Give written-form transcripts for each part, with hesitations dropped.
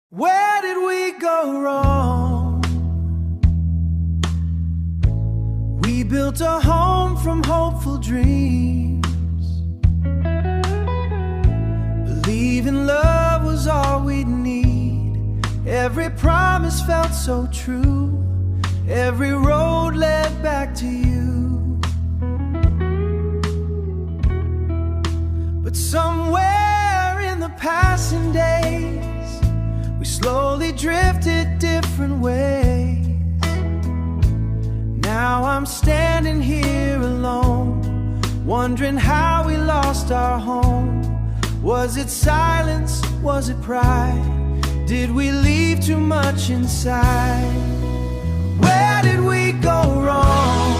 Where did we go wrong? We built a home from hopeful dreams, believing love was all we'd need. Every promise felt so true, every road led back to you. But somewhere in the passing days, we slowly drifted different ways. Now I'm standing here alone, wondering how we lost our home. Was it silence? Was it pride? Did we leave too much inside? Where did we go wrong?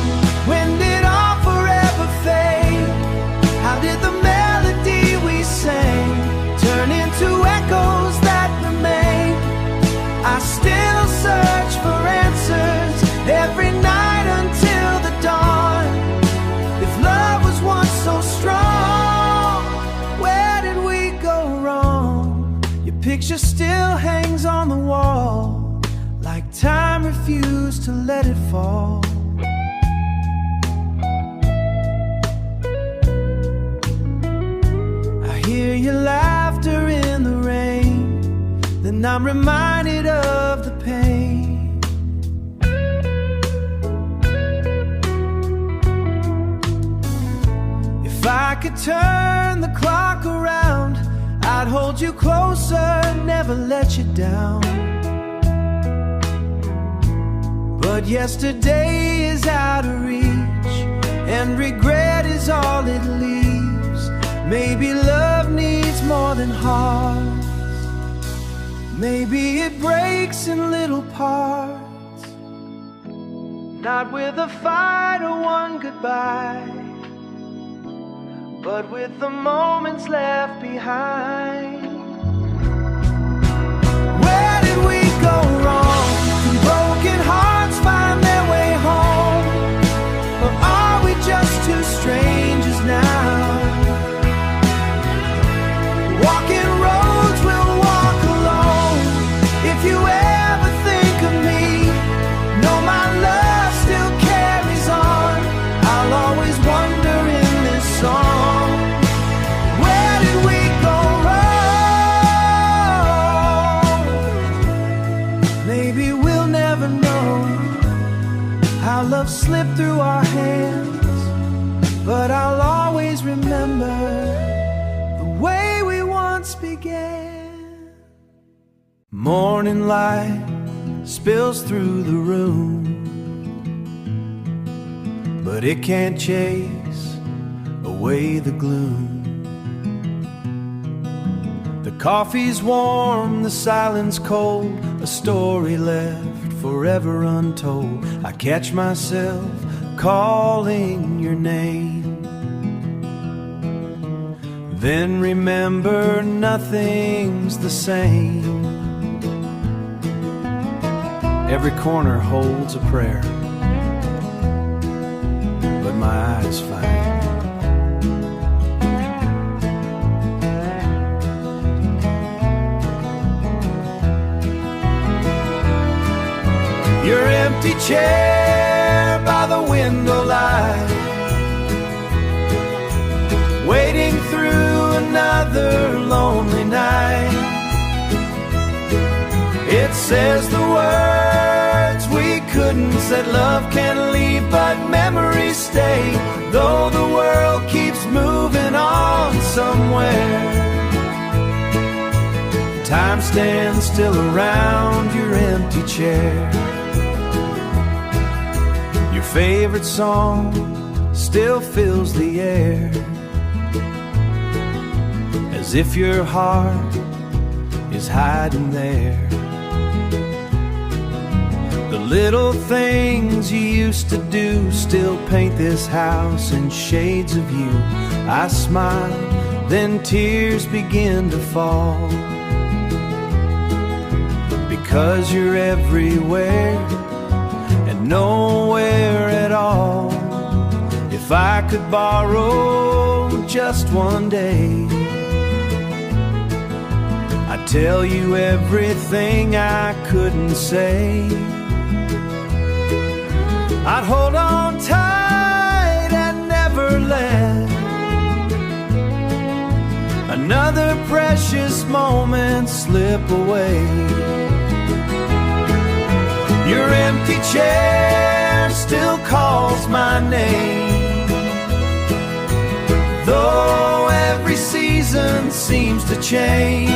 When did our forever fade? How did the melody we sang turn into echoes that remain? I still search for answers every night until the dawn. If love was once so strong, where did we go wrong? Your picture still hangs on the wall, like time refused to let it fall. I hear your laughter in the rain, then I'm reminded of the pain. If I could turn the clock around, I'd hold you closer, never let you down. But yesterday is out of reach, and regret is all it leaves. Maybe love needs more than hearts. Maybe it breaks in little parts, not with a fight or one goodbye, but with the moments left behind. Where did we go wrong? Can broken hearts find their way home? Or are we just two strangers now? Walking roads we'll walk alone. If you ever think of me, know my love still carries on. I'll always wonder in this song, where did we go wrong? Maybe we'll never know how love slipped through our hands, but I'll always remember the way we once began. Morning light spills through the room, but it can't chase away the gloom. The coffee's warm, the silence cold, a story left forever untold. I catch myself calling your name, then remember nothing's the same. Every corner holds a prayer, but my eyes find your empty chair by the window light, waiting through another lonely night. It says the words we couldn't, said love can leave but memories stay. Though the world keeps moving on somewhere, time stands still around your empty chair. Your favorite song still fills the air, as if your heart is hiding there. The little things you used to do still paint this house in shades of you. I smile, then tears begin to fall, because you're everywhere and nowhere at all. If I could borrow just one day, I'd tell you everything I couldn't say. I'd hold on tight and never let another precious moment slip away. Your empty chair still calls my name, though every season seems to change.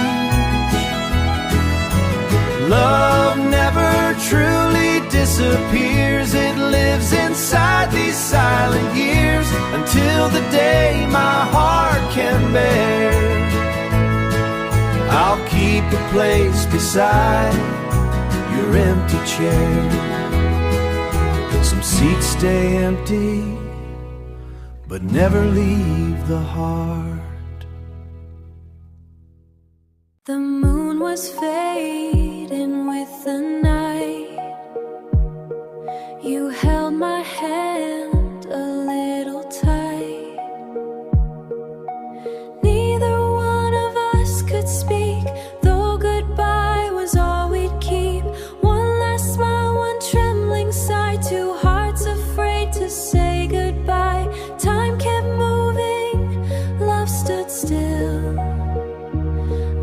Love never truly disappears. It lives inside these silent years until the day my heart can bear. I'll keep a place beside your empty chair. Some seats stay empty, but never leave the heart. The moon was fading with the night. You held my hand a little tight. Neither one of us could speak, though goodbye was all we'd keep. One last smile, one trembling sigh, two hearts afraid to say goodbye. Time kept moving, love stood still,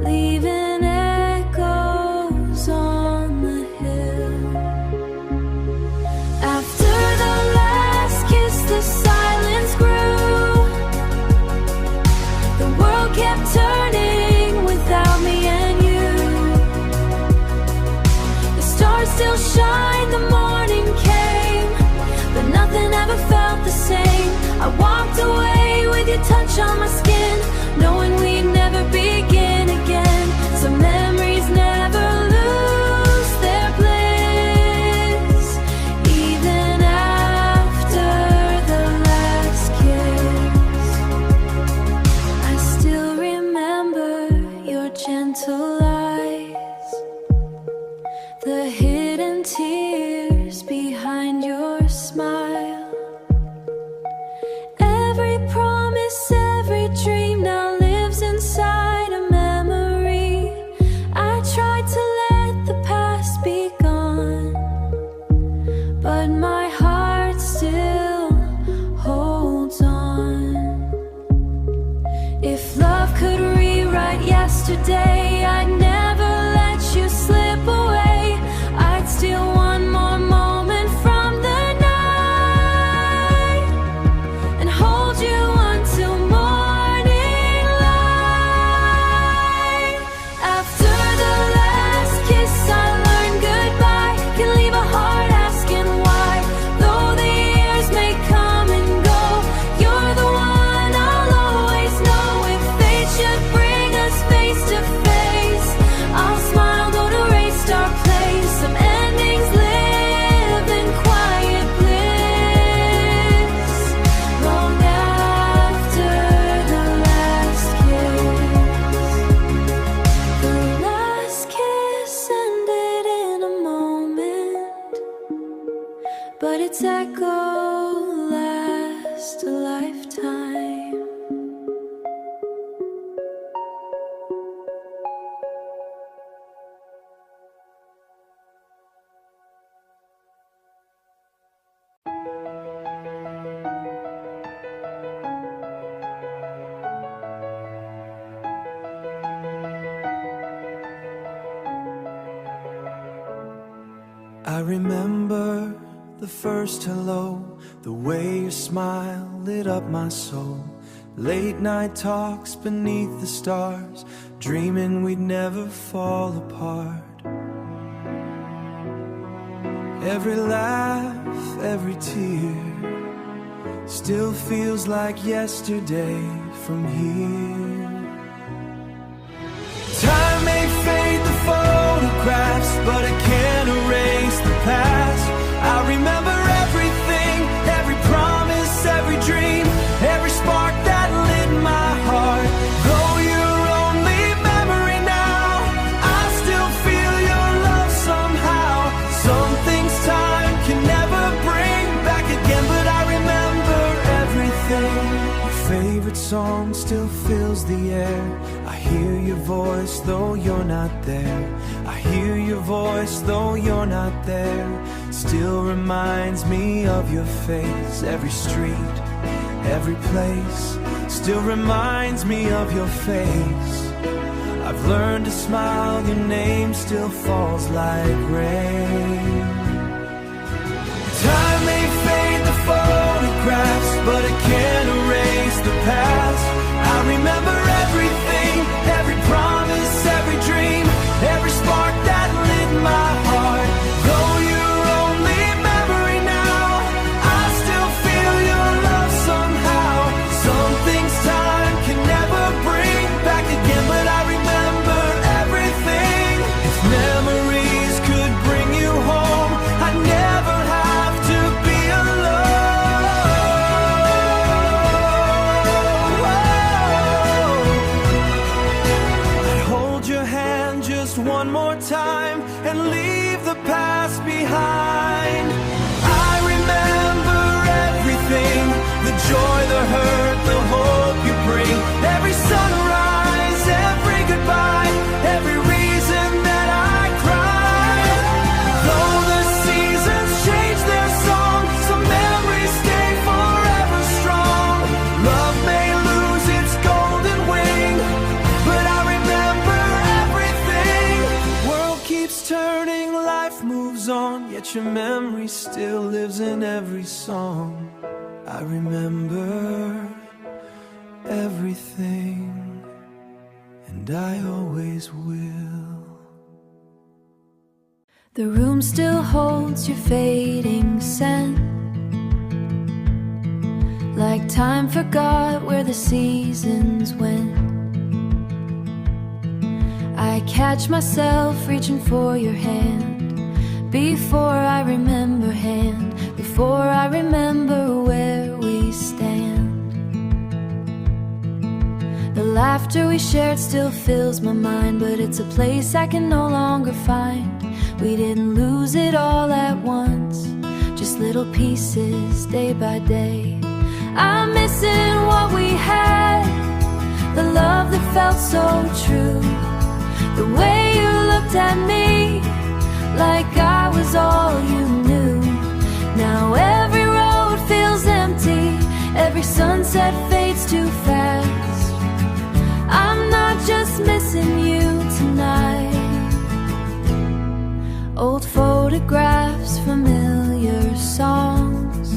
leaving echoes on the hill. After the last kiss, the silence grew. The world kept turning without me and you. The stars still shine, the morning came, but nothing ever felt the same. I walked away with your touch on my skin, knowing we'd never begin again. Some memories never lose their bliss, even after the last kiss. I still remember your gentle eyes, the hidden tears behind your smile. Every promise, every dream now lives inside a memory. I tried to let the past be gone, but my heart still holds on. If love could rewrite yesterday, I'd never let you slip away. I'd steal one more moment from the night and hold you until morning light. After the last kiss, I learned goodbye can leave a heart asking why. Though the years may come and go, you're the one I'll always know. If fate should bring us face to face, I'll smile, don't erase our place. Some endings live in quiet bliss, long after the last kiss. The last kiss ended in a moment, but its echo lasts a lifetime. I remember the first hello, the way your smile lit up my soul. Late night talks beneath the stars, dreaming we'd never fall apart. Every laugh, every tear still feels like yesterday from here. Time may fade the photographs, but it can't erase the past. I remember everything, every promise, every dream, every spark that lit my heart. Though you're only memory now, I still feel your love somehow. Some things time can never bring back again, but I remember everything. Your favorite song still fills fills the air. I hear your voice though you're not there. I hear your voice though you're not there. Still reminds me of your face. Every street, every place still reminds me of your face. I've learned to smile, your name still falls like rain. Time may fade the photographs, but it can't erase the past. I remember everything, every promise, every dream, every spark that lit my heart. Though you're only memory now, I still feel your love somehow. Some things time can never bring back again, but I remember everything. If memories could bring you home, I'd never have to be alone. I'd hold your hand just one more time and leave the past behind. I remember everything, the joy, the hurt, the hope you bring. Every sunrise, every goodbye, every reason that I cry. Though the seasons change their song, some memories stay forever strong. Love may lose its golden wing, but I remember everything. World keeps turning, life moves on, yet your memory still lives in every song. I remember everything, and I always will. The room still holds your fading scent, like time forgot where the seasons went. I catch myself reaching for your hand, before I remember hand, before I remember where we stand. The laughter we shared still fills my mind, but it's a place I can no longer find. We didn't lose it all at once, just little pieces day by day. I'm missing what we had, the love that felt so true, the way you looked at me like I was all you knew. Now every road feels empty, every sunset fades too fast. I'm not just missing you tonight. Old photographs, familiar songs,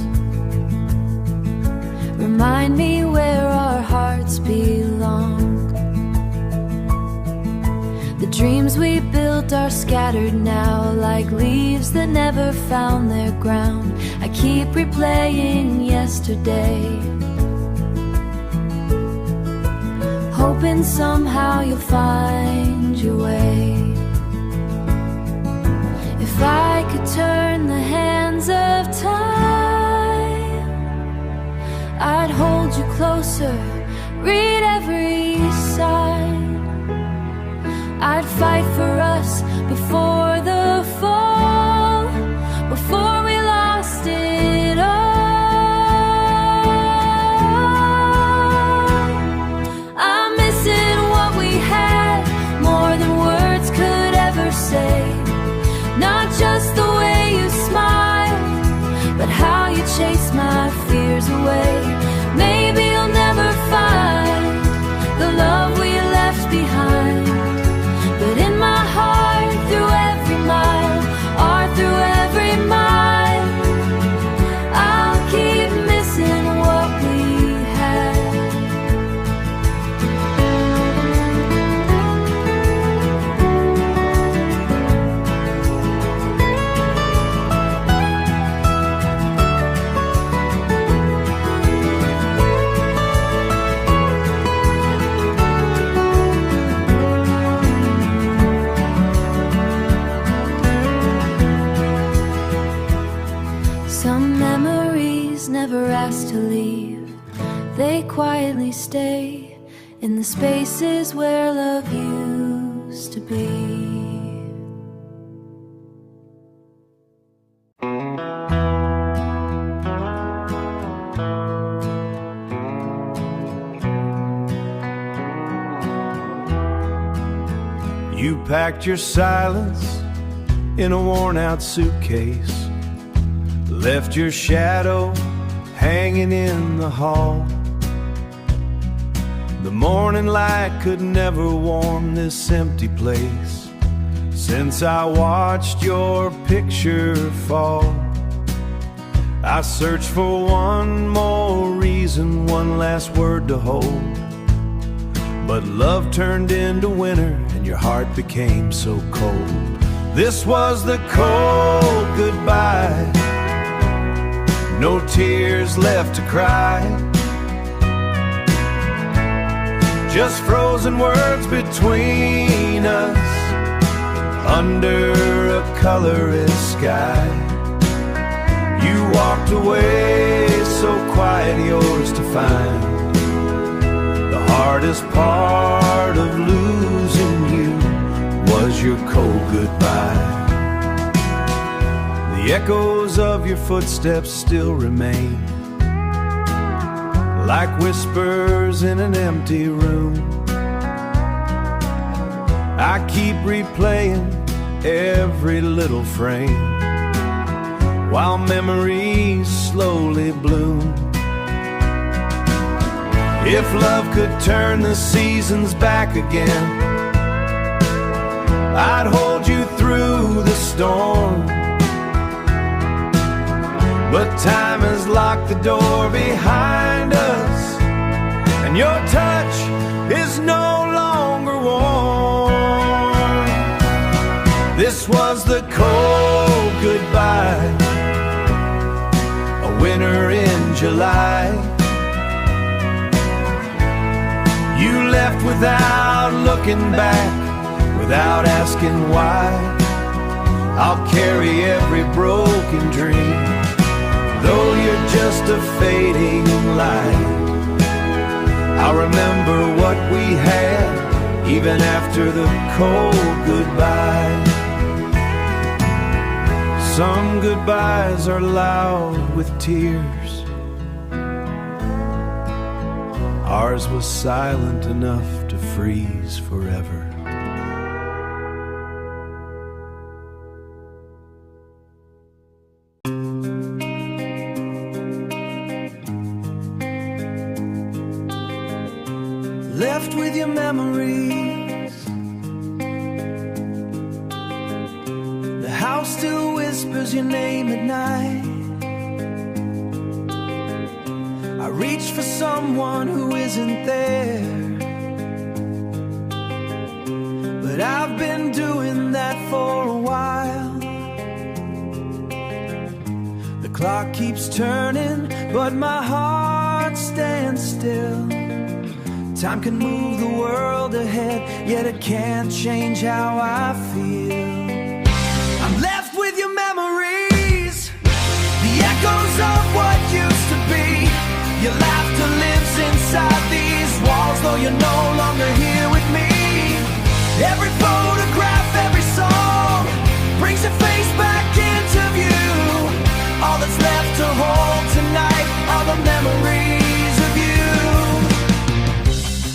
remind me where our hearts belong. The dreams we built are scattered now, like leaves that never found their ground. I keep replaying yesterday, hoping somehow you'll find your way. If I could turn the hands of time, I'd hold you closer, read every sign. I'd fight for us before the fall, before we lost it all. I'm missing what we had, more than words could ever say. Not just the way you smiled, but how you chased my fears away. Maybe you'll never find the love we left behind, but in my heart, through every mile, or through every mile, I'll keep missing what we had. Some memories never asked to leave, they quietly stay in the spaces where love used to be. packed your silence in a worn-out suitcase, left your shadow hanging in the hall. The morning light could never warm this empty place since I watched your picture fall. I searched for one more reason, one last word to hold, but love turned into winter and your heart became so cold. This was the cold goodbye, no tears left to cry, just frozen words between us under a colorless sky. You walked away so quiet, yours to find. The hardest part of losing you was your cold goodbye. The echoes of your footsteps still remain, like whispers in an empty room. I keep replaying every little frame while memories slowly bloom. If love could turn the seasons back again, I'd hold you through the storm. But time has locked the door behind us, and your touch is no longer warm. This was the cold goodbye, a winter in July. You left without looking back, without asking why. I'll carry every broken dream, though you're just a fading light. I'll remember what we had, even after the cold goodbye. Some goodbyes are loud with tears, ours was silent enough to freeze forever. Left with your memories, the house still whispers your name at night. I reach for someone who isn't there, but I've been doing that for a while. The clock keeps turning, but my heart stands still. Time can move the world ahead, yet it can't change how I feel. I'm left with your memories, the echoes of what used to be. Your laughter lives inside these walls, though you're no longer here with me. Every photograph, every song brings your face back into view. All that's left to hold tonight are the memories of you.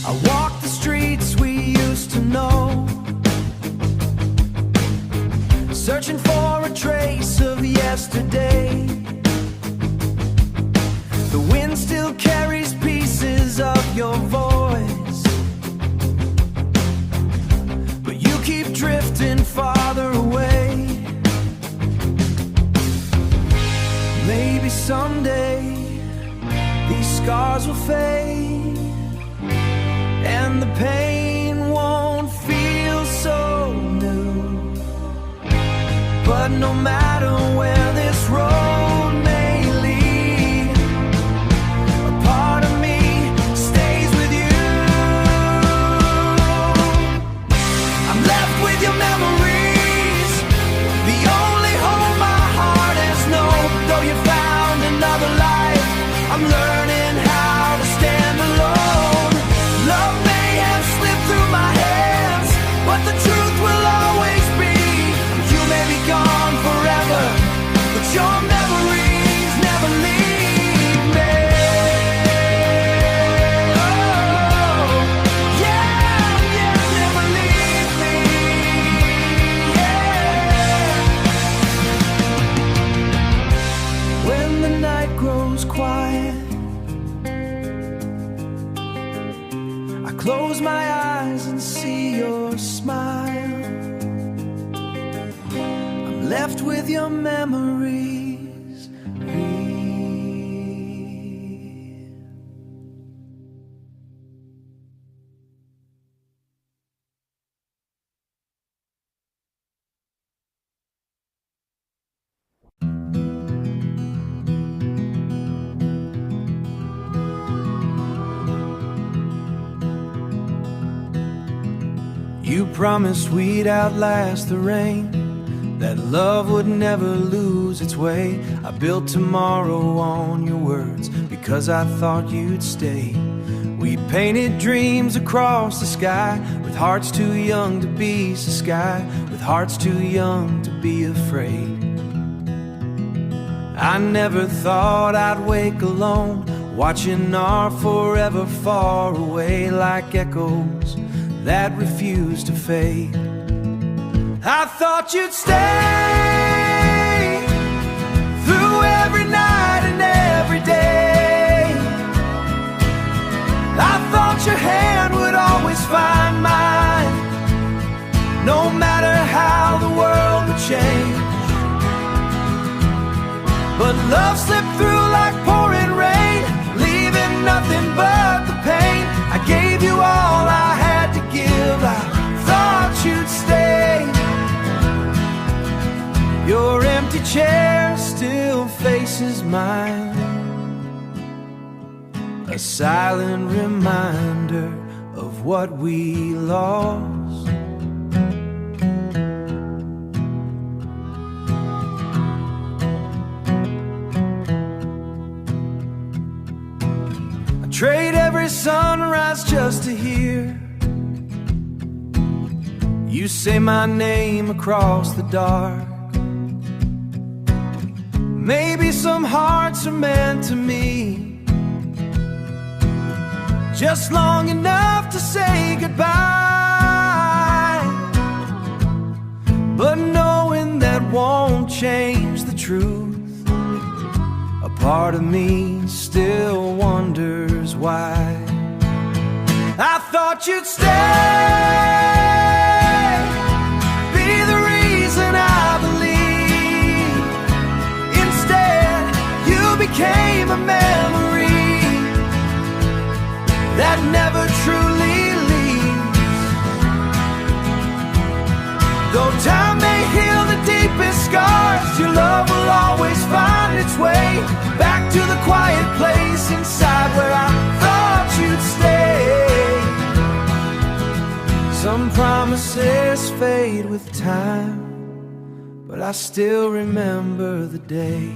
I walk the streets we used to know, searching for a trace of yesterday. The wind still carries pieces of your voice, but you keep drifting farther away. Maybe someday these scars will fade, and the pain won't feel so new. But no matter where this road may lead, a part of me stays with you. I'm left with your memories, the only home my heart has known. Though you found another life, I'm learning how to stand alone. Love may have slipped through my hands, but the truth will always be, you may be gone forever, left with your memories. You promised we'd outlast the rain, that love would never lose its way. I built tomorrow on your words because I thought you'd stay. We painted dreams across the sky, with hearts too young to be so sky, with hearts too young to be afraid. I never thought I'd wake alone, watching our forever far away like echoes that refuse to fade. I thought you'd stay through every night and every day. I thought your hand would always find mine, no matter how the world would change. But love slipped through like pouring rain, leaving nothing but the pain. I gave you all I had to give, I thought you'd stay. Your empty chair still faces mine, a silent reminder of what we lost. I trade every sunrise just to hear you say my name across the dark. Maybe some hearts are meant to meet just long enough to say goodbye, but knowing that won't change the truth. A part of me still wonders why. I thought you'd stay, be the reason I believe. Instead, you became a memory that never truly leaves. Though time may heal the deepest scars, your love will always find its way back to the quiet place inside where I thought you'd stay. Some promises fade with time, but I still remember the day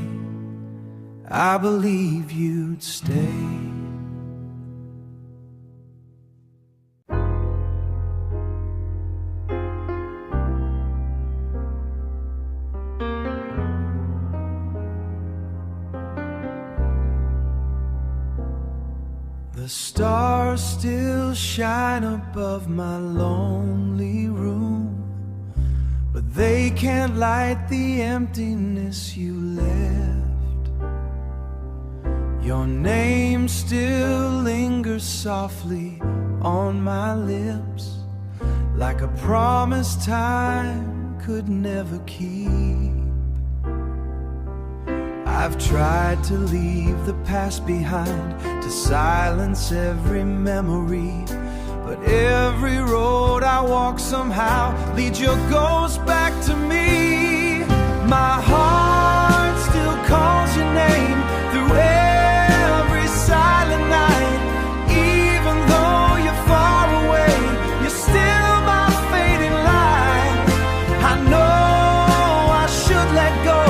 I believe you'd stay. The stars still shine above my lonely room, but they can't light the emptiness you left. Your name still lingers softly on my lips, like a promise time could never keep. I've tried to leave the past behind, to silence every memory, but every road I walk somehow leads your ghost back to me. My heart still calls your name through every silent night. Even though you're far away, you're still my fading light. I know I should let go,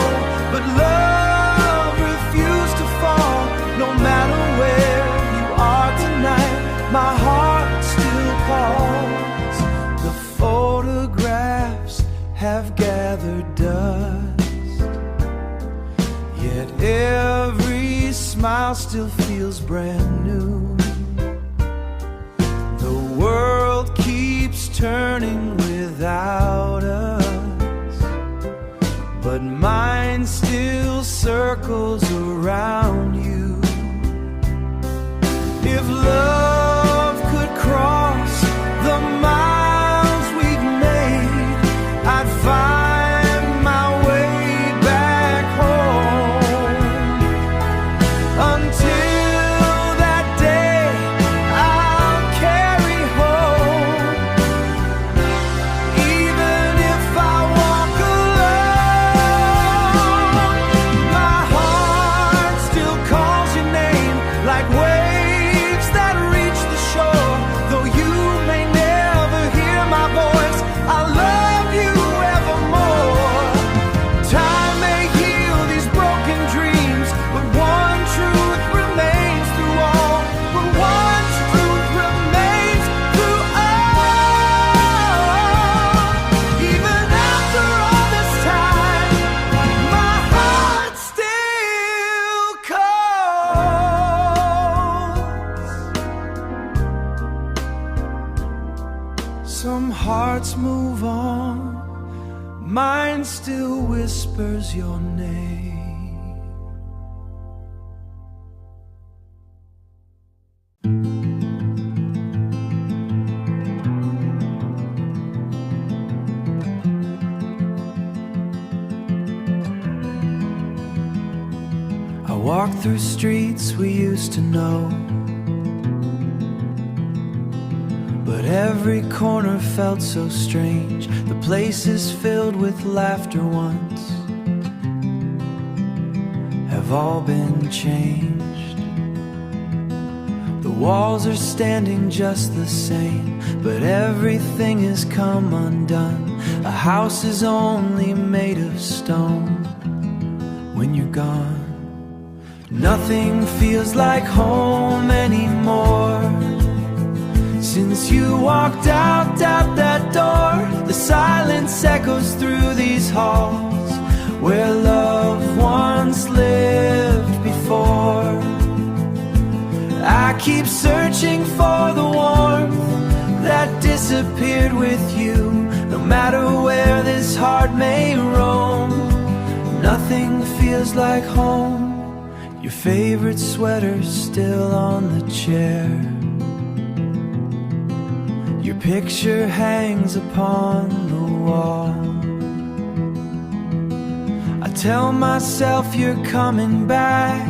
but love refused to fall. No matter where you are tonight, my heart still calls. The photographs have gathered dust, yet every smile still feels brand new. The world keeps turning without us, but mine still circles around you. If love could cross the miles we've made, I'd find my way mind still whispers your name. I walk through streets we used to know, but every corner felt so strange. The places filled with laughter once have all been changed. The walls are standing just the same, but everything has come undone. A house is only made of stone when you're gone. Nothing feels like home anymore. Since you walked out that door, the silence echoes through these halls where loved ones lived before. I keep searching for the warmth that disappeared with you. No matter where this heart may roam, nothing feels like home. Your favorite sweater's still on the chair. Your picture hangs upon the wall. I tell myself you're coming back,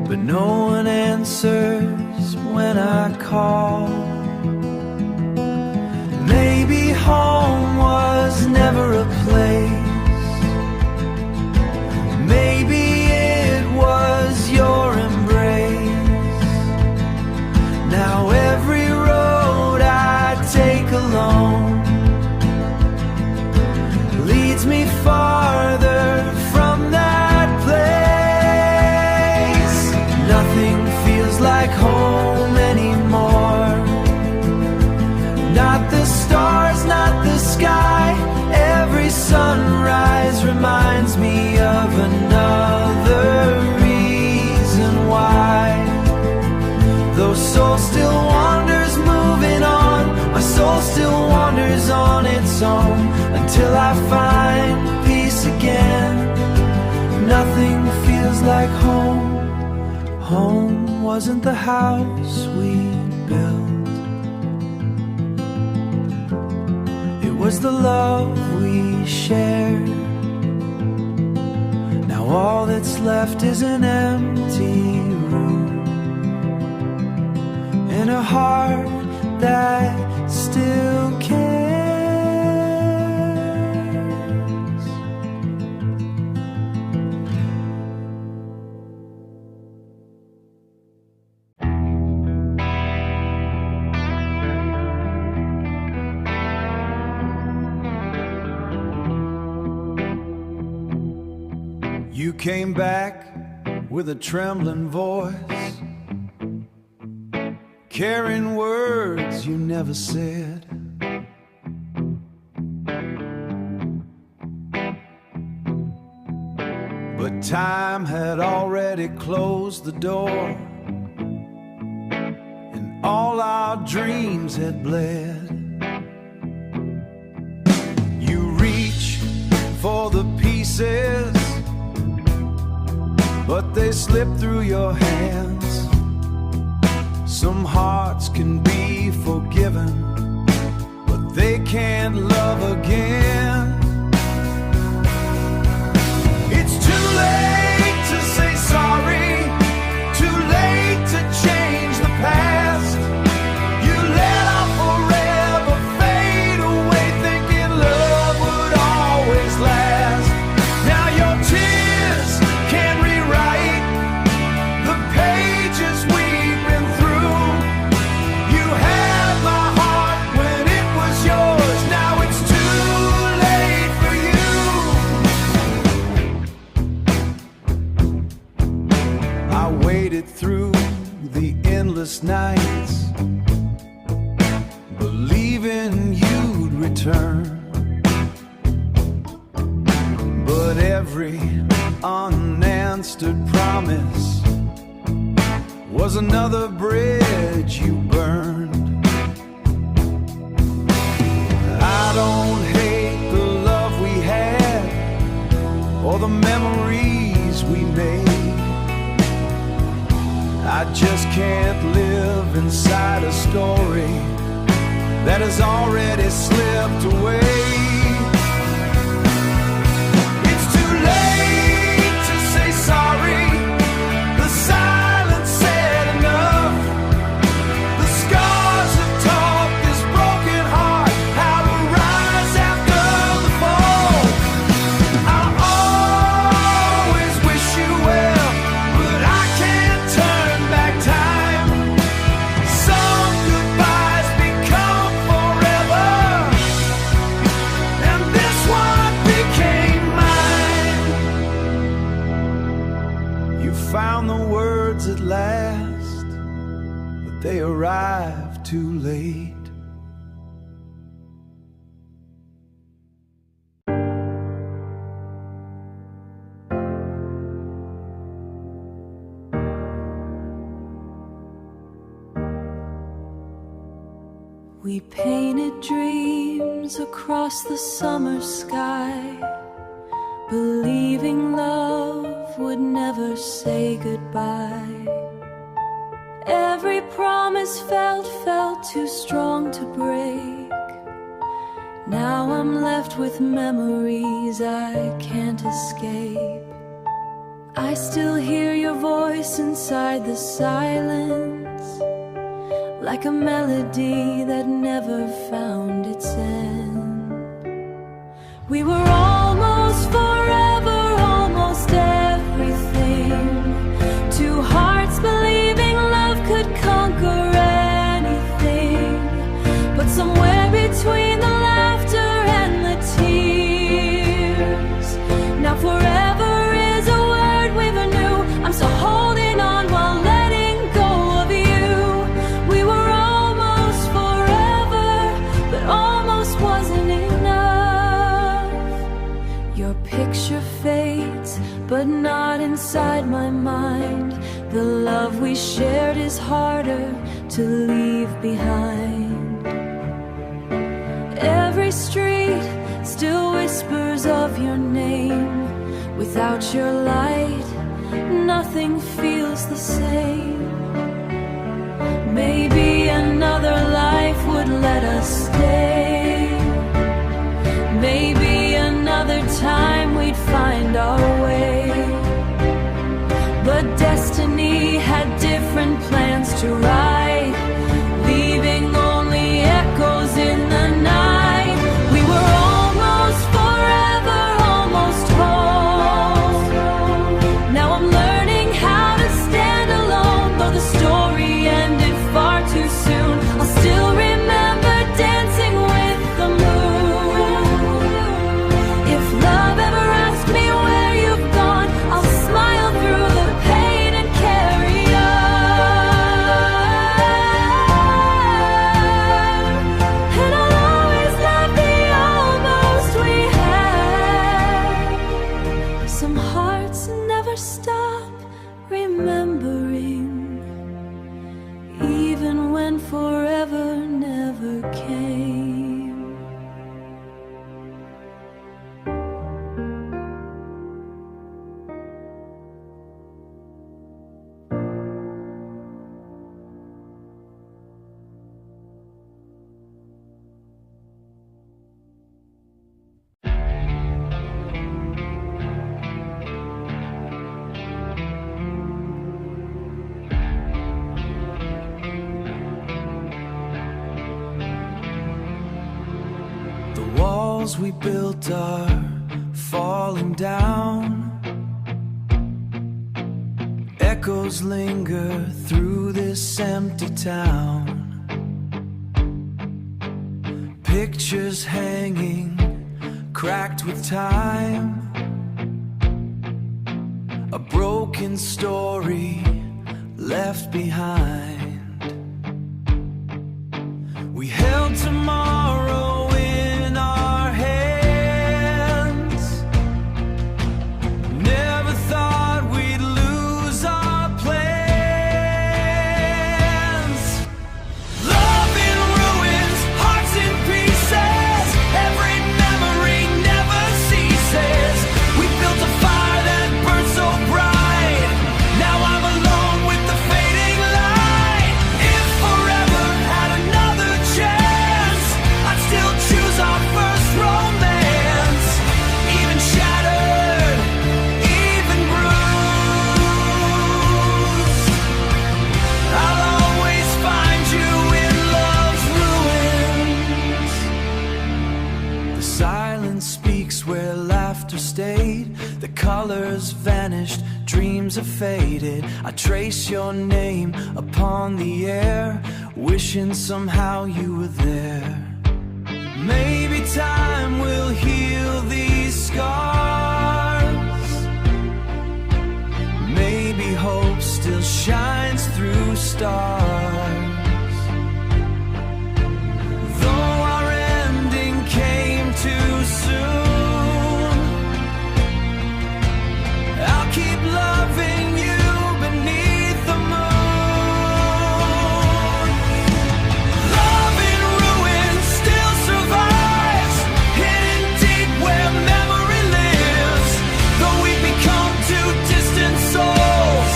but no one answers when I call. Maybe home was never a place. Maybe it was your embrace. Now every road I take alone leads me farther from that place. Nothing feels like home anymore. Not the stars, not the sky. Every sunrise reminds me of another reason why. Though soul still wanders, moving on, my soul still wanders on its own until I find peace again. Nothing feels like home. Home wasn't the house we built, it was the love we shared. Now all that's left is an empty room and a heart that still cares. You came back with a trembling voice, carrying words you never said. But time had already closed the door, and all our dreams had bled. You reach for the pieces, but they slip through your hands. Some hearts can be forgiven, but they can't love again. It's too late to say sorry, too late to change the past. You let our forever fade away, thinking love would always last. Now your tears can't rewrite the pages we've been through. You had my heart when it was yours. Now it's too late for you. I waited through the endless nights, believing you'd return. But every unanswered promise was another bridge you burned. I don't or the memories we made. I just can't live inside a story that has already slipped away. It's too late to say sorry. The silence said enough. The scars have taught this broken heart how to rise after the fall. I always wish you well, but I can't turn back time. Some goodbyes become forever, and this one became mine. You found the words at last, but they arrived too late. We painted dreams across the summer sky, believing love would never say goodbye. Every promise felt too strong to break. Now I'm left with memories I can't escape. I still hear your voice inside the silence, like a melody that never found its end. We were almost forever, almost everything. Two hearts believing love could conquer anything. But somewhere between the laughter and the tears, now forever is a word we never knew. I'm still holding on while letting go of you. We were almost forever, but almost wasn't enough. Your picture fades, but not inside my mind. The love we shared is harder to leave behind. Every street still whispers of your name. Without your light, nothing feels the same. Maybe another life would let us stay. Maybe another time we'd find our way. But destiny had different plans to write, leaving only echoes in the night. We were almost forever, almost home. Now I'm learning how to stand alone. Though the story ended far too soon, I'll still remember dancing with the moon. If love ever asked me where you've gone, I'll smile through the pain and carry on. And I'll always love the almost we had. Some hearts never stop remembering, even when forever never came. The walls we built are falling down. Echoes linger through this empty town. Pictures hanging, cracked with time. A broken story left behind. We held tomorrow in our hands. Never thought we'd lose our plans. Love in ruins, hearts in pieces. Every memory never ceases. We built a fire. silence speaks where laughter stayed. The colors vanished, dreams have faded. I trace your name upon the air, wishing somehow you were there. Maybe time will heal these scars. Maybe hope still shines through stars. Though our ending came too soon, I'll keep loving you beneath the moon. Love in ruins still survives, hidden deep where memory lives. Though we become two distant souls,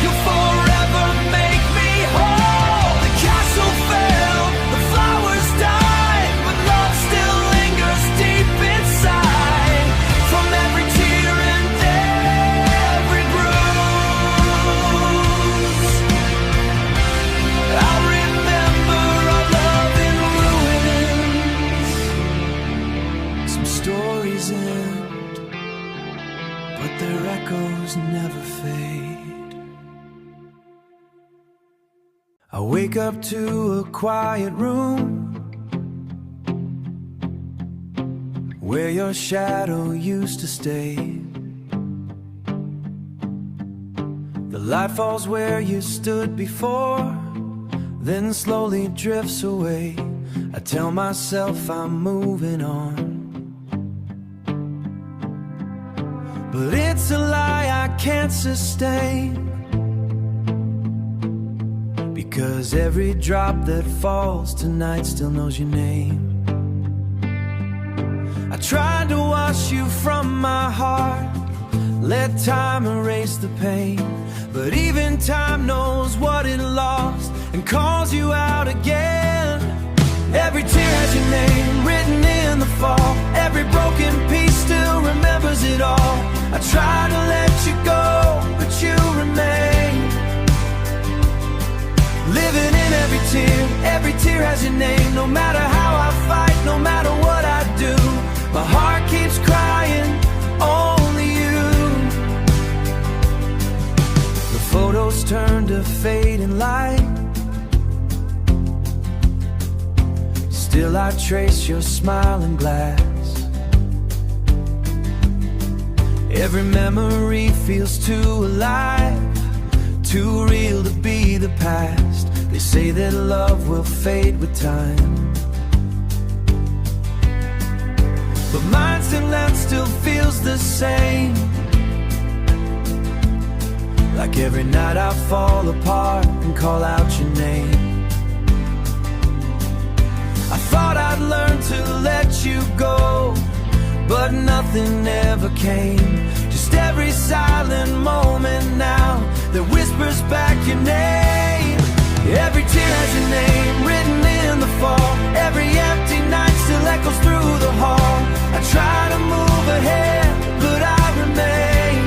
you'll forever make me whole. The castle fell, the flowers died, but love still lingers deep inside. From every tear and every bruise, I'll remember our love in ruins. Some stories end, but their echoes never fade. I wake up to a quiet room where your shadow used to stay. The light falls where you stood before, then slowly drifts away. I tell myself I'm moving on, but it's a lie I can't sustain. Because every drop that falls tonight still knows your name. I tried to wash you from my heart, let time erase the pain. But even time knows what it lost and calls you out again. Every tear has your name written in the fall. Every broken piece still remembers it all. I try to let you go, but you remain. Living in every tear has your name. No matter how I fight, no matter what I do, my heart keeps crying, only you. The photos turn to fading light, still I trace your smiling glass. Every memory feels too alive, too real to be the past. They say that love will fade with time, but mine still feels the same. Like every night I fall apart and call out your name. I thought I'd learn to let you go, but nothing ever came. Just every silent moment now that whispers back your name. Every tear has your name written in the fall. Every empty night still echoes through the hall. I try to move ahead, but I remain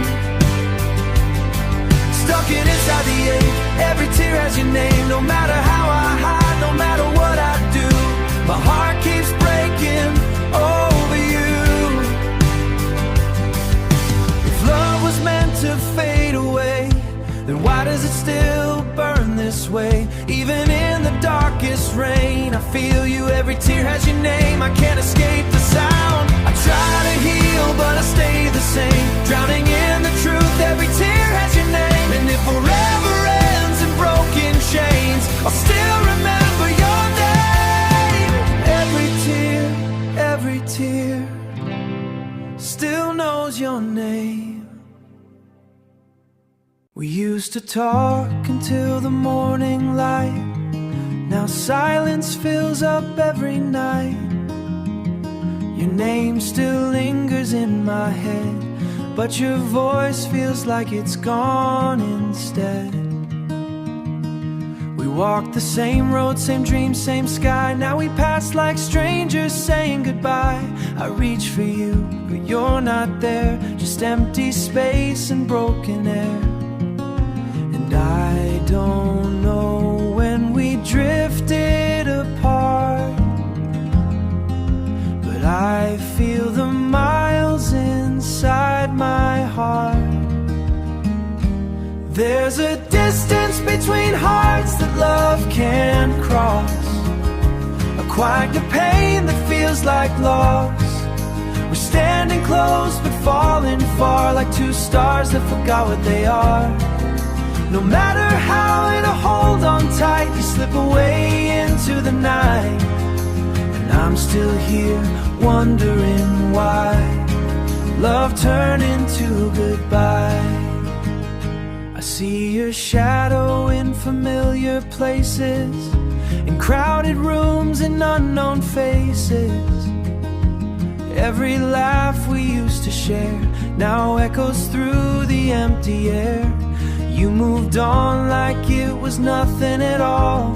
stuck in inside the ache. Every tear has your name. No matter how I hide, no matter what I do, my heart keeps breaking over you. If love was meant to fade away, then why does it still burn this way? Even in the darkest rain, I feel you. Every tear has your name. I can't escape the sound. I try to heal, but I stay the same. Drowning in the truth. Every tear has your name. And if forever ends in broken chains, I'll still remember your name. Every tear still knows your name. We used to talk until the morning light. Now silence fills up every night. Your name still lingers in my head, but your voice feels like it's gone instead. We walked the same road, same dreams, same sky. Now we pass like strangers saying goodbye. I reach for you, but you're not there. Just empty space and broken air. And I don't know when we drifted apart, but I feel the miles inside my heart. There's a distance between hearts that love can't cross, a quiet pain that feels like loss. We're standing close but falling far, like two stars that forgot what they are. No matter how in a hold on tight, you slip away into the night, and I'm still here wondering why love turned into goodbye. I see your shadow in familiar places, in crowded rooms and unknown faces. Every laugh we used to share now echoes through the empty air. You moved on like it was nothing at all,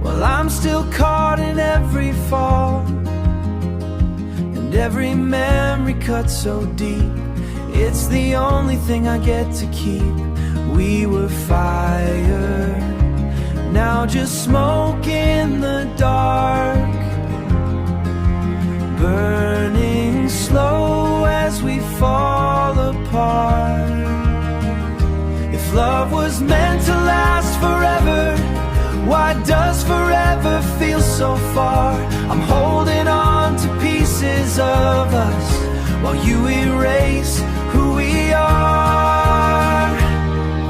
while I'm still caught in every fall, and every memory cut so deep. It's the only thing I get to keep. We were fire, now just smoke in the dark, burning slow as we fall apart. If love was meant to last forever, why does forever feel so far? I'm holding on to pieces of us while you erase who we are.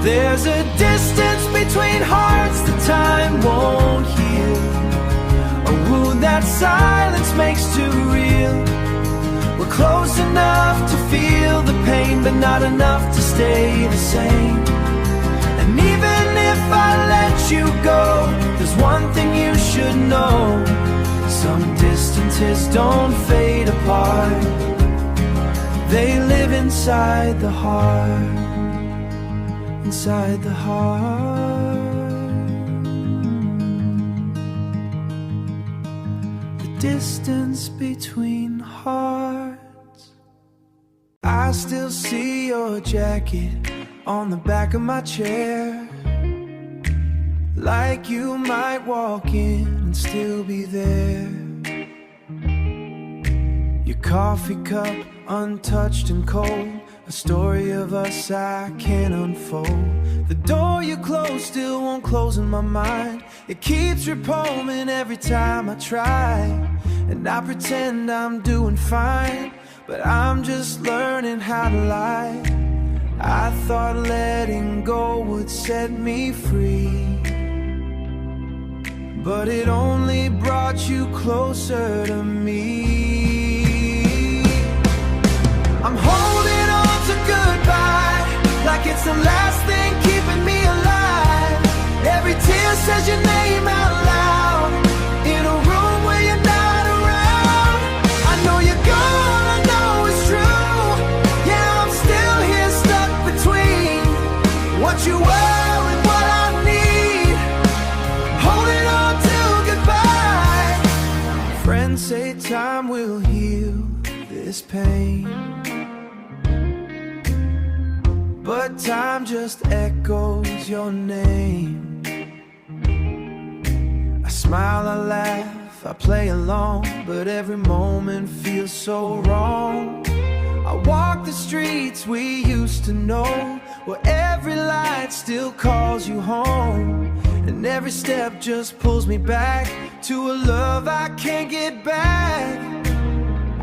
There's a distance between hearts that time won't heal, a wound that silence makes too real. We're close enough to feel the pain, but not enough to stay the same. And even if I let you go, there's one thing you should know: some distances don't fade apart, they live inside the heart, inside the heart. The distance between hearts. I still see your jacket on the back of my chair, like you might walk in and still be there. Your coffee cup untouched and cold, a story of us I can't unfold. The door you closed still won't close in my mind. It keeps repoing every time I try, and I pretend I'm doing fine, but I'm just learning how to lie. I thought letting go would set me free, but it only brought you closer to me. I'm holding on to goodbye like it's the last thing keeping me alive. Every tear says your name out loud in a room where you're not around. I know you're gone, I know it's true. Yeah, I'm still here stuck between what you were and what I need, holding on to goodbye. Friends say time will heal this pain, but time just echoes your name. I smile, I laugh, I play along, but every moment feels so wrong. I walk the streets we used to know, where every light still calls you home, and every step just pulls me back to a love I can't get back.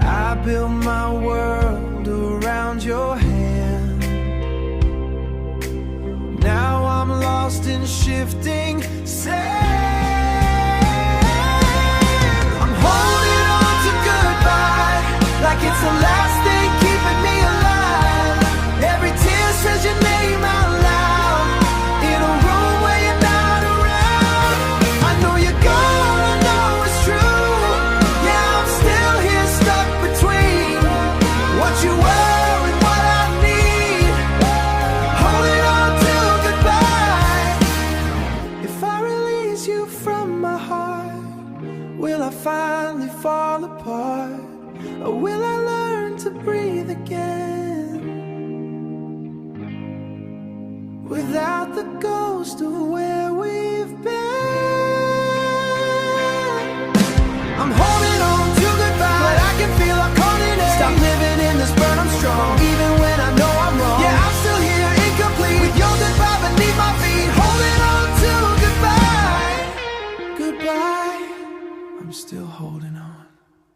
I built my world around your hand. Now I'm lost in shifting sand. I'm holding on to goodbye like it's the last thing keeping me alive. Every tear says your name out loud in a room where you're not around. I know you're gone, I know it's true. Yeah, I'm still here stuck between what you were and what I need, holding on to goodbye. If I release you from my heart, will I finally fall apart? Or will I learn to breathe again without the ghost of where we've been? I'm holding on to goodbye, but I can feel our corner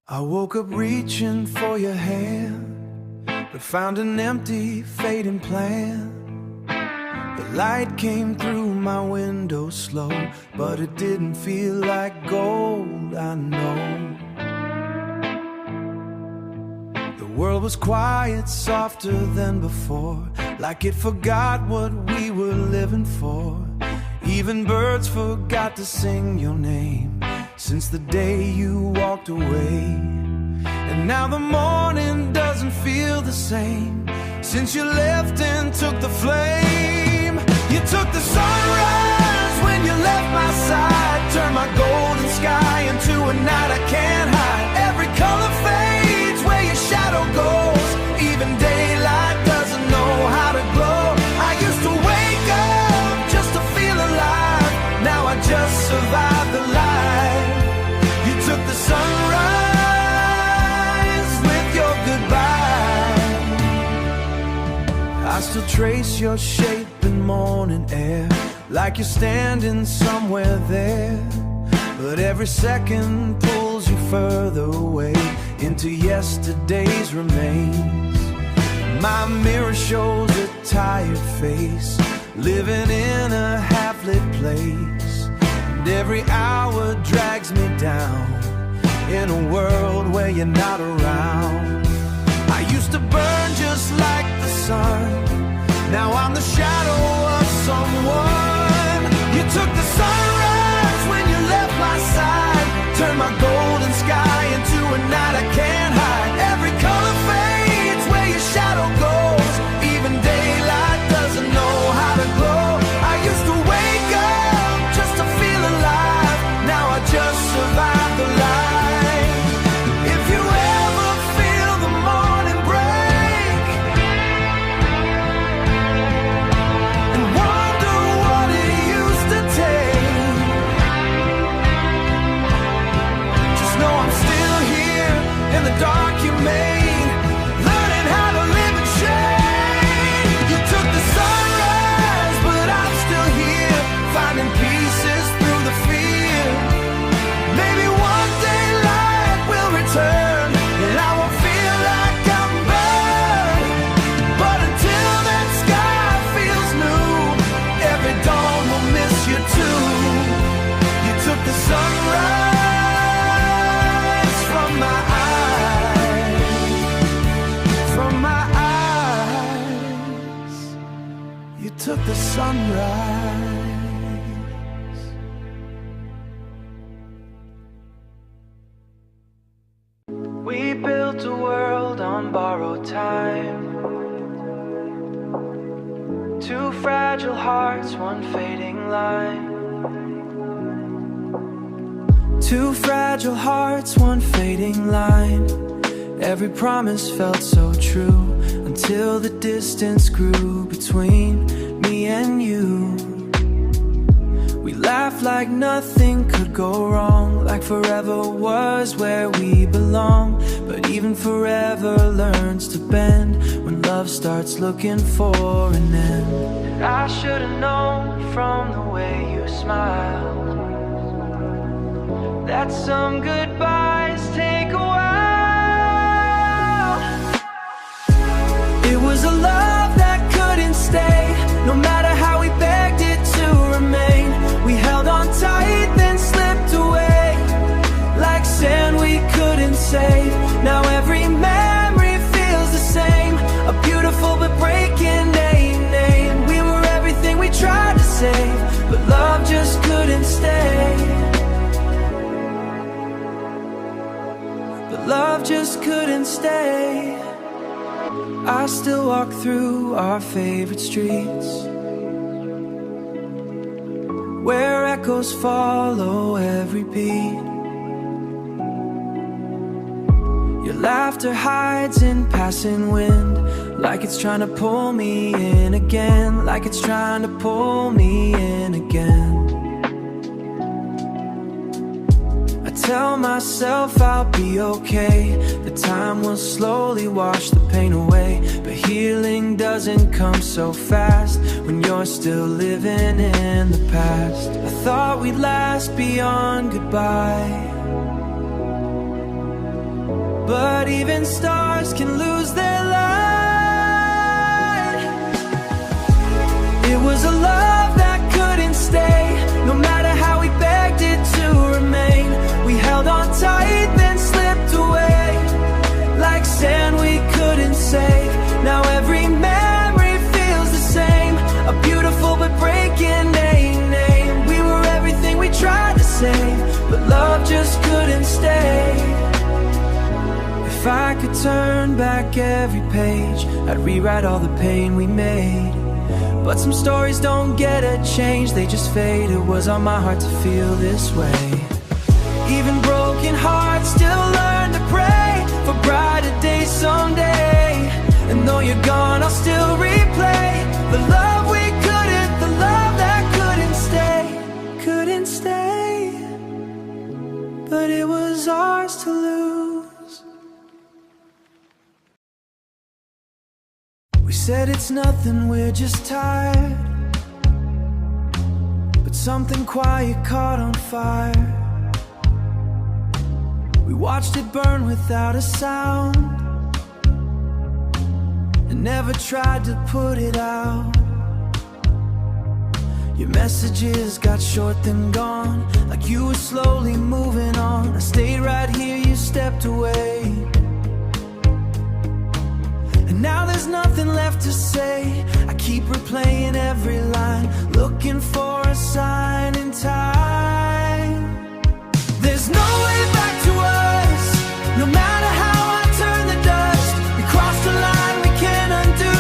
I woke up reaching for your hand, but found an empty, fading plan. The light came through my window slow, but it didn't feel like gold, I know. The world was quiet, softer than before, like it forgot what we were living for. Even birds forgot to sing your name since the day you walked away. And now the morning doesn't feel the same since you left and took the flame. You took the sunrise when you left my side, turned my golden sky into a night I can't hide. Every color fades where your shadow goes, even daylight doesn't know how to glow. I used to wake up just to feel alive, now I just survive the light. You took the sunrise with your goodbye. I still trace your shape in morning air, like you're standing somewhere there. But every second pulls you further away into yesterday's remains. My mirror shows a tired face, living in a half-lit place. And every hour drags me down in a world where you're not around. I used to burn just like the sun, now I'm the shadow of someone. You took the sunrise when you left my side, turned my golden sky into a night I can't hide. Every color fades where your shadow goes, even daylight doesn't know how to glow. I used to wake up just to feel alive, now I just survive the light. If you ever feel the morning break and wonder what it used to take, just know I'm still here in the dark you made, learning how to live in shade. You took the sunrise, but I'm still here, finding pieces through the fear. Maybe one day light will return and I won't feel like I'm burned. But until that sky feels new, every dawn will miss you too. You took the sunrise from my eyes, from my eyes. You took the sunrise. We built a world on borrowed time, two fragile hearts, one fading line. Two fragile hearts, one fading line. Every promise felt so true until the distance grew between me and you. We laughed like nothing could go wrong, like forever was where we belong. But even forever learns to bend when love starts looking for an end. And I should have known from the way you smiled that some goodbyes take a while. It was a love that couldn't stay, no matter how we begged it to remain. We held on tight, then slipped away, like sand we couldn't save. Now every memory feels the same, a beautiful but breaking name. We were everything we tried to save, but love just couldn't stay. But love just couldn't stay. I still walk through our favorite streets, where echoes follow every beat. Your laughter hides in passing wind, like it's trying to pull me in again, like it's trying to pull me in again. I tell myself I'll be okay, the time will slowly wash the pain away. But healing doesn't come so fast when you're still living in the past. I thought we'd last beyond goodbye, but even stars can lose their light. It was a love that couldn't stay, no matter how we begged it to remain. We held on tight, then slipped away, like sand we couldn't save. Now every memory feels the same, a beautiful but breaking name. We were everything we tried to save, but love just couldn't stay. If I could turn back every page, I'd rewrite all the pain we made. But some stories don't get a change, they just fade. It was on my heart to feel this way. Even broken hearts still learn to pray for brighter days someday. And though you're gone, I'll still replay the love we couldn't, the love that couldn't stay, couldn't stay. But it was ours to lose. We said it's nothing, we're just tired, but something quiet caught on fire. We watched it burn without a sound, and never tried to put it out. Your messages got short then gone, like you were slowly moving on. I stayed right here, you stepped away, and now there's nothing left to say. I keep replaying every line, looking for a sign in time. There's no way back to us, no matter how I turn the dust. We crossed a line we can't undo,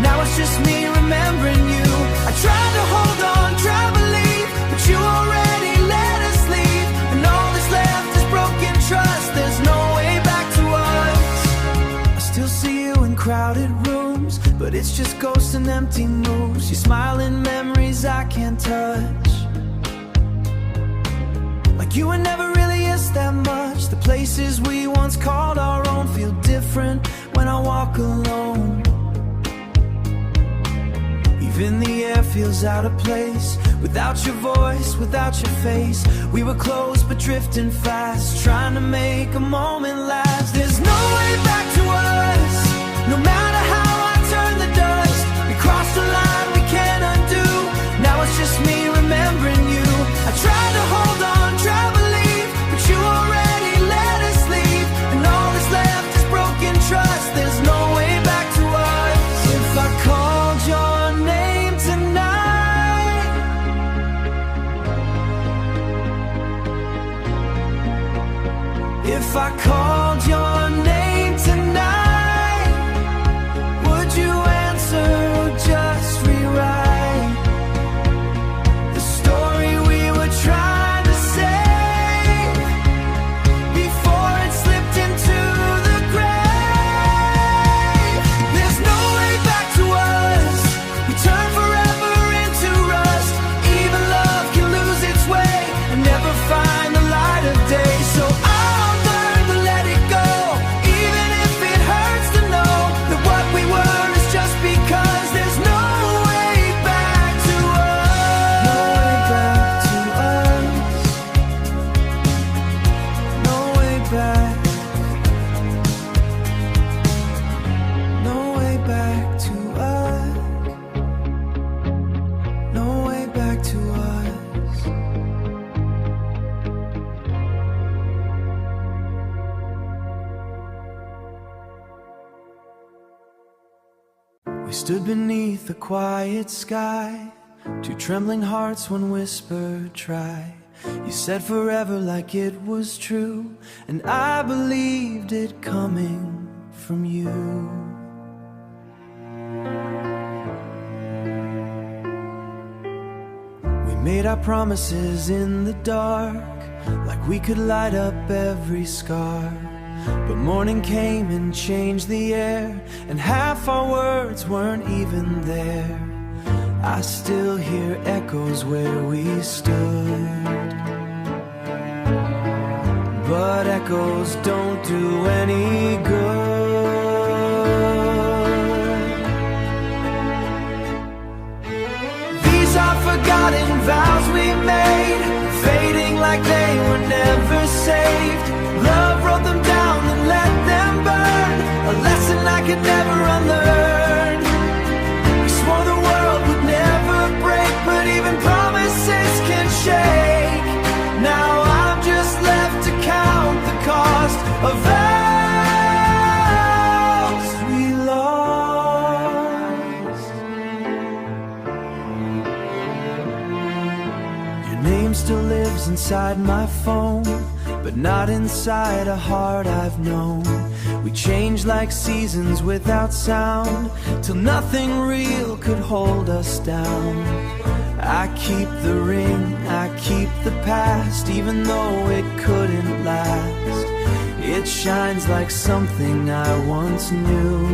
now it's just me remembering you. I tried to hold on, try to believe, but you already let us leave. And all that's left is broken trust, there's no way back to us. I still see you in crowded rooms, but it's just ghosts and empty moves. You smile in memories I can't touch, like you were never really is that much. The places we once called our own feel different when I walk alone. Even the air feels out of place, without your voice, without your face. We were close but drifting fast, trying to make a moment last. There's no way back to us, no matter how I turn the dust. We crossed a line we can't undo, now it's just me remembering you. I tried to hold on, try to believe, but you already let us leave. And all that's left is broken trust, there's no way back to us. If I called your name tonight, if I called your name tonight, would you answer or just rewrite the story we were trying to say before it slipped into the grave? There's no way back to us, we turn forever into rust. Even love can lose its way and never find the light of day. So I'll learn to let it go, even if it hurts to know that what we were is just because there's no way back to us. No way back to us, no way back, no way back to us, no way back to us. We stood beneath the quiet sky, two trembling hearts, one whispered try. You said forever like it was true, and I believed it coming from you. We made our promises in the dark, like we could light up every scar. But morning came and changed the air, and half our words weren't even there. I still hear echoes where we stood, but echoes don't do any good. These are forgotten vows we made, fading like they were never saved. Love wrote them down and let them I could never unlearn. We swore the world would never break, but even promises can shake. Now I'm just left to count the cost of vows we lost. Your name still lives inside my phone, but not inside a heart I've known. We changed like seasons without sound, till nothing real could hold us down. I keep the ring, I keep the past, even though it couldn't last. It shines like something I once knew,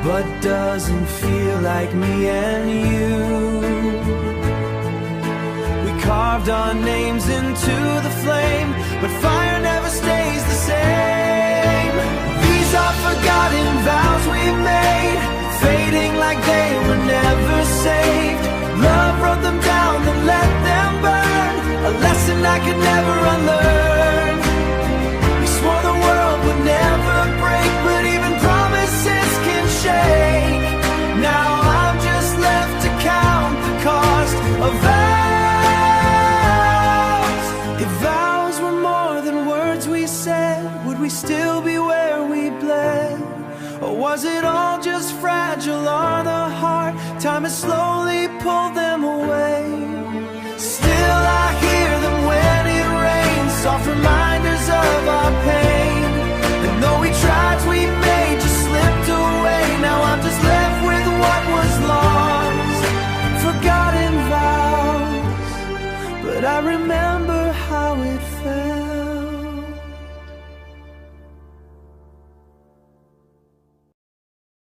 but doesn't feel like me and you. Carved our names into the flame, but fire never stays the same. These are forgotten vows we made, fading like they were never saved. Love wrote them down, then let them burn, a lesson I could never unlearn. We swore the world would never break, but even promises can shake. Now I'm just left to count the cost of vows. Would we still be where we bled? Or was it all just fragile on the heart? Time has slowly pulled them away.